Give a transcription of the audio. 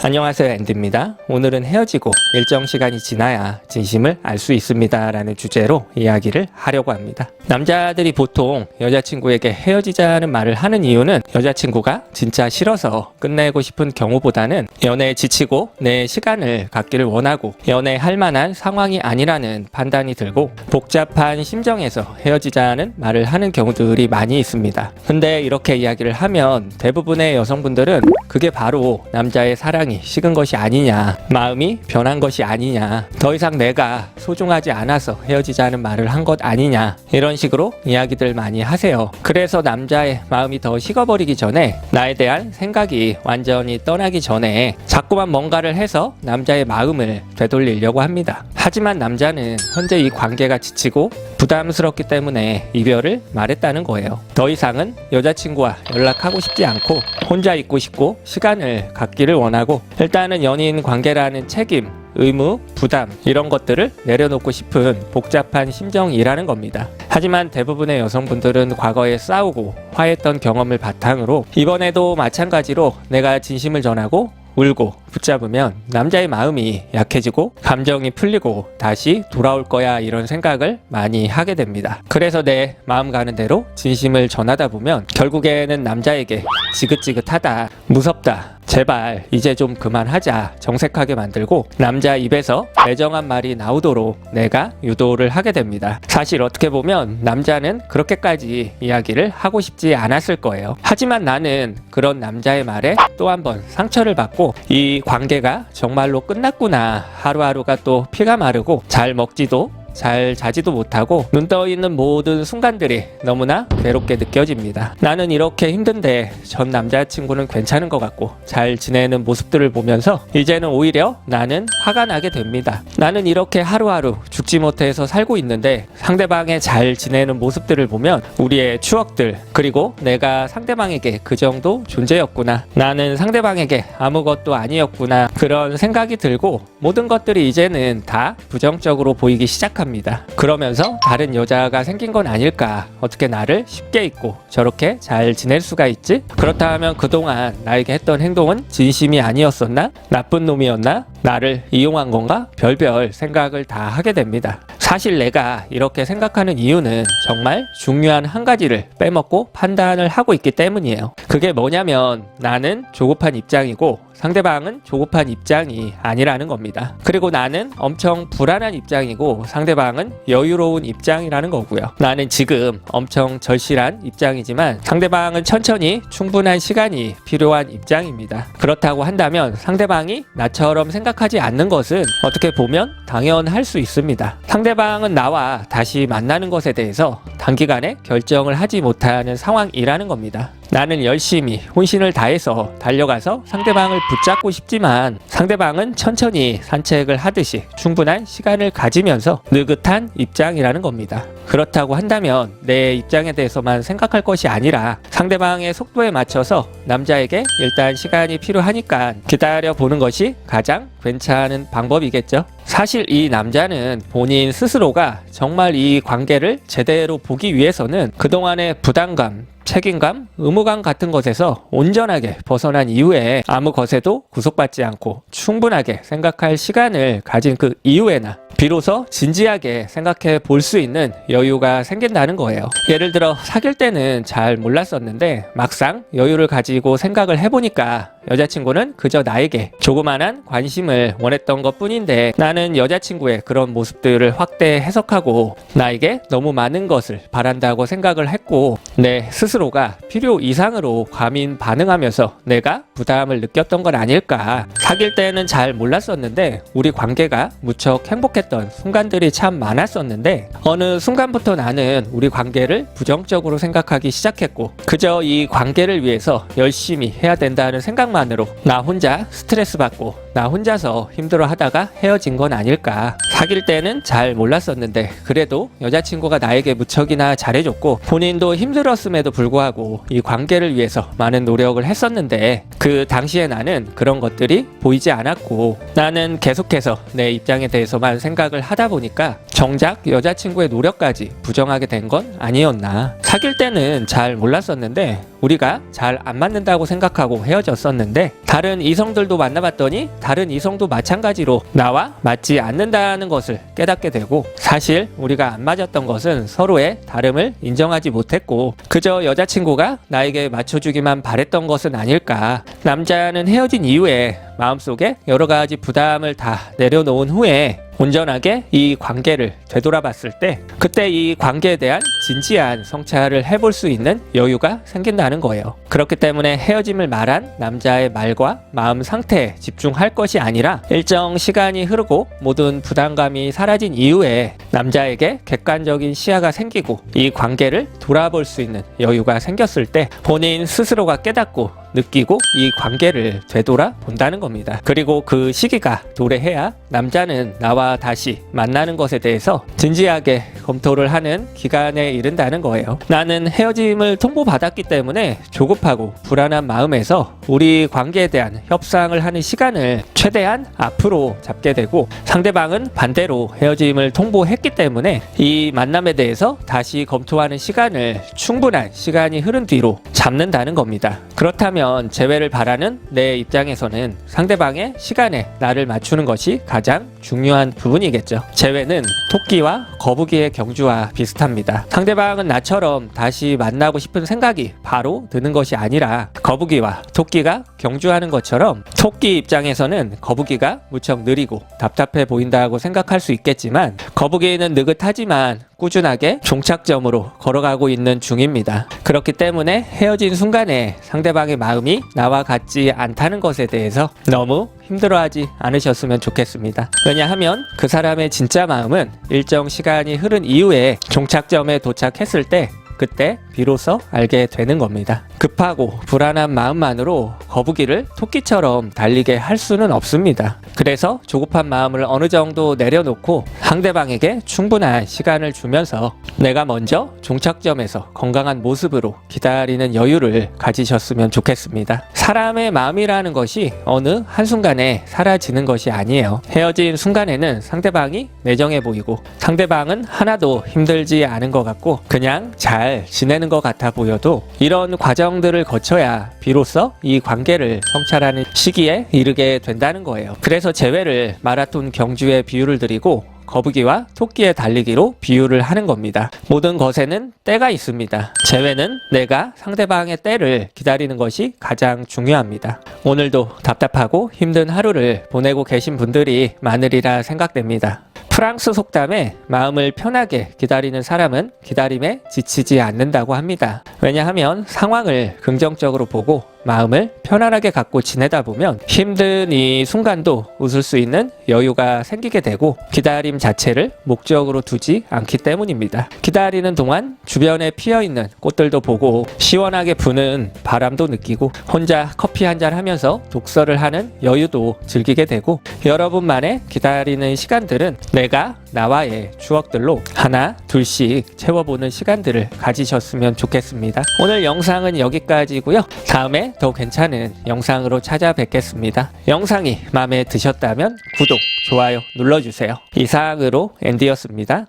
안녕하세요, 앤드입니다. 오늘은 헤어지고 일정 시간이 지나야 진심을 알 수 있습니다 라는 주제로 이야기를 하려고 합니다. 남자들이 보통 여자친구에게 헤어지자는 말을 하는 이유는 여자친구가 진짜 싫어서 끝내고 싶은 경우보다는 연애에 지치고 내 시간을 갖기를 원하고 연애할 만한 상황이 아니라는 판단이 들고 복잡한 심정에서 헤어지자는 말을 하는 경우들이 많이 있습니다. 근데 이렇게 이야기를 하면 대부분의 여성분들은 그게 바로 남자의 사랑이 식은 것이 아니냐, 마음이 변한 것이 아니냐, 더 이상 내가 소중하지 않아서 헤어지자는 말을 한 것 아니냐, 이런 식으로 이야기들 많이 하세요. 그래서 남자의 마음이 더 식어버리기 전에, 나에 대한 생각이 완전히 떠나기 전에 자꾸만 뭔가를 해서 남자의 마음을 되돌리려고 합니다. 하지만 남자는 현재 이 관계가 지치고 부담스럽기 때문에 이별을 말했다는 거예요. 더 이상은 여자친구와 연락하고 싶지 않고 혼자 있고 싶고 시간을 갖기를 원하고 일단은 연인 관계라는 책임, 의무, 부담 이런 것들을 내려놓고 싶은 복잡한 심정이라는 겁니다. 하지만 대부분의 여성분들은 과거에 싸우고 화했던 경험을 바탕으로 이번에도 마찬가지로 내가 진심을 전하고 울고 붙잡으면 남자의 마음이 약해지고 감정이 풀리고 다시 돌아올 거야, 이런 생각을 많이 하게 됩니다. 그래서 내 마음 가는 대로 진심을 전하다 보면 결국에는 남자에게 지긋지긋하다, 무섭다, 제발 이제 좀 그만하자 정색하게 만들고 남자 입에서 애정한 말이 나오도록 내가 유도를 하게 됩니다. 사실 어떻게 보면 남자는 그렇게까지 이야기를 하고 싶지 않았을 거예요. 하지만 나는 그런 남자의 말에 또 한 번 상처를 받고 이 관계가 정말로 끝났구나, 하루하루가 또 피가 마르고 잘 먹지도 잘 자지도 못하고 눈 떠 있는 모든 순간들이 너무나 괴롭게 느껴집니다. 나는 이렇게 힘든데 전 남자친구는 괜찮은 것 같고 잘 지내는 모습들을 보면서 이제는 오히려 나는 화가 나게 됩니다. 나는 이렇게 하루하루 죽지 못해서 살고 있는데 상대방의 잘 지내는 모습들을 보면 우리의 추억들, 그리고 내가 상대방에게 그 정도 존재였구나, 나는 상대방에게 아무것도 아니었구나, 그런 생각이 들고 모든 것들이 이제는 다 부정적으로 보이기 시작합니다. 그러면서 다른 여자가 생긴 건 아닐까, 어떻게 나를 쉽게 잊고 저렇게 잘 지낼 수가 있지? 그렇다면 그동안 나에게 했던 행동은 진심이 아니었었나? 나쁜 놈이었나? 나를 이용한 건가? 별별 생각을 다 하게 됩니다. 사실 내가 이렇게 생각하는 이유는 정말 중요한 한 가지를 빼먹고 판단을 하고 있기 때문이에요. 그게 뭐냐면 나는 조급한 입장이고 상대방은 조급한 입장이 아니라는 겁니다. 그리고 나는 엄청 불안한 입장이고 상대방은 여유로운 입장이라는 거고요. 나는 지금 엄청 절실한 입장이지만 상대방은 천천히 충분한 시간이 필요한 입장입니다. 그렇다고 한다면 상대방이 나처럼 생각하지 않는 것은 어떻게 보면 당연할 수 있습니다. 상대방은 나와 다시 만나는 것에 대해서 단기간에 결정을 하지 못하는 상황이라는 겁니다. 나는 열심히 혼신을 다해서 달려가서 상대방을 붙잡고 싶지만 상대방은 천천히 산책을 하듯이 충분한 시간을 가지면서 느긋한 입장이라는 겁니다. 그렇다고 한다면 내 입장에 대해서만 생각할 것이 아니라 상대방의 속도에 맞춰서 남자에게 일단 시간이 필요하니까 기다려보는 것이 가장 괜찮은 방법이겠죠. 사실 이 남자는 본인 스스로가 정말 이 관계를 제대로 보기 위해서는 그동안의 부담감, 책임감, 의무감 같은 것에서 온전하게 벗어난 이후에 아무 것에도 구속받지 않고 충분하게 생각할 시간을 가진 그 이후에나 비로소 진지하게 생각해 볼 수 있는 여유가 생긴다는 거예요. 예를 들어 사귈 때는 잘 몰랐었는데 막상 여유를 가지고 생각을 해보니까 여자친구는 그저 나에게 조그만한 관심을 원했던 것 뿐인데 나는 여자친구의 그런 모습들을 확대 해석하고 나에게 너무 많은 것을 바란다고 생각을 했고 내 스스로가 필요 이상으로 과민 반응하면서 내가 부담을 느꼈던 건 아닐까. 사귈 때는 잘 몰랐었는데 우리 관계가 무척 행복했던 순간들이 참 많았었는데 어느 순간부터 나는 우리 관계를 부정적으로 생각하기 시작했고 그저 이 관계를 위해서 열심히 해야 된다는 생각만으로 나 혼자 스트레스 받고 나 혼자서 힘들어 하다가 헤어진 건 아닐까. 사귈 때는 잘 몰랐었는데 그래도 여자친구가 나에게 무척이나 잘해줬고 본인도 힘들었음에도 불구하고 이 관계를 위해서 많은 노력을 했었는데 그 당시에 나는 그런 것들이 보이지 않았고 나는 계속해서 내 입장에 대해서만 생각을 하다 보니까 정작 여자친구의 노력까지 부정하게 된 건 아니었나. 사귈 때는 잘 몰랐었는데 우리가 잘 안 맞는다고 생각하고 헤어졌었는데 다른 이성들도 만나봤더니 다른 이성도 마찬가지로 나와 맞지 않는다는 것을 깨닫게 되고, 사실 우리가 안 맞았던 것은 서로의 다름을 인정하지 못했고 그저 여자친구가 나에게 맞춰주기만 바랬던 것은 아닐까. 남자는 헤어진 이후에 마음속에 여러 가지 부담을 다 내려놓은 후에 온전하게 이 관계를 되돌아봤을 때 그때 이 관계에 대한 진지한 성찰을 해볼 수 있는 여유가 생긴다는 거예요. 그렇기 때문에 헤어짐을 말한 남자의 말과 마음 상태에 집중할 것이 아니라 일정 시간이 흐르고 모든 부담감이 사라진 이후에 남자에게 객관적인 시야가 생기고 이 관계를 돌아볼 수 있는 여유가 생겼을 때 본인 스스로가 깨닫고 느끼고 이 관계를 되돌아 본다는 겁니다. 그리고 그 시기가 도래해야 남자는 나와 다시 만나는 것에 대해서 진지하게 검토를 하는 기간에 이른다는 거예요. 나는 헤어짐을 통보받았기 때문에 조급하고 불안한 마음에서 우리 관계에 대한 협상을 하는 시간을 최대한 앞으로 잡게 되고, 상대방은 반대로 헤어짐을 통보했기 때문에 이 만남에 대해서 다시 검토하는 시간을 충분한 시간이 흐른 뒤로 잡는다는 겁니다. 그렇다면 재회를 바라는 내 입장에서는 상대방의 시간에 나를 맞추는 것이 가장 중요한 부분이겠죠. 재회는 토끼와 거북이의 경주와 비슷합니다. 상대방은 나처럼 다시 만나고 싶은 생각이 바로 드는 것이 아니라 거북이와 토끼가 경주하는 것처럼, 토끼 입장에서는 거북이가 무척 느리고 답답해 보인다고 생각할 수 있겠지만 거북이는 느긋하지만 꾸준하게 종착점으로 걸어가고 있는 중입니다. 그렇기 때문에 헤어진 순간에 상대방의 마음이 나와 같지 않다는 것에 대해서 너무 힘들어하지 않으셨으면 좋겠습니다. 왜냐하면 그 사람의 진짜 마음은 일정 시간이 흐른 이후에 종착점에 도착했을 때 그때 비로소 알게 되는 겁니다. 급하고 불안한 마음만으로 거북이를 토끼처럼 달리게 할 수는 없습니다. 그래서 조급한 마음을 어느 정도 내려놓고 상대방에게 충분한 시간을 주면서 내가 먼저 종착점에서 건강한 모습으로 기다리는 여유를 가지셨으면 좋겠습니다. 사람의 마음이라는 것이 어느 한순간에 사라지는 것이 아니에요. 헤어진 순간에는 상대방이 매정해 보이고 상대방은 하나도 힘들지 않은 것 같고 그냥 잘 지내는 것 같아 보여도 이런 과정들을 거쳐야 비로소 이 관계를 성찰하는 시기에 이르게 된다는 거예요. 그래서 재회를 마라톤 경주에 비유를 드리고 거북이와 토끼의 달리기로 비유를 하는 겁니다. 모든 것에는 때가 있습니다. 재회는 내가 상대방의 때를 기다리는 것이 가장 중요합니다. 오늘도 답답하고 힘든 하루를 보내고 계신 분들이 많으리라 생각됩니다. 프랑스 속담에 마음을 편하게 기다리는 사람은 기다림에 지치지 않는다고 합니다. 왜냐하면 상황을 긍정적으로 보고 마음을 편안하게 갖고 지내다 보면 힘든 이 순간도 웃을 수 있는 여유가 생기게 되고 기다림 자체를 목적으로 두지 않기 때문입니다. 기다리는 동안 주변에 피어있는 꽃들도 보고 시원하게 부는 바람도 느끼고 혼자 커피 한잔 하면서 독서를 하는 여유도 즐기게 되고, 여러분만의 기다리는 시간들은 내가 나와의 추억들로 하나 둘씩 채워보는 시간들을 가지셨으면 좋겠습니다. 오늘 영상은 여기까지고요. 다음에 더 괜찮은 영상으로 찾아뵙겠습니다. 영상이 마음에 드셨다면 구독, 좋아요 눌러주세요. 이상으로 앤디였습니다.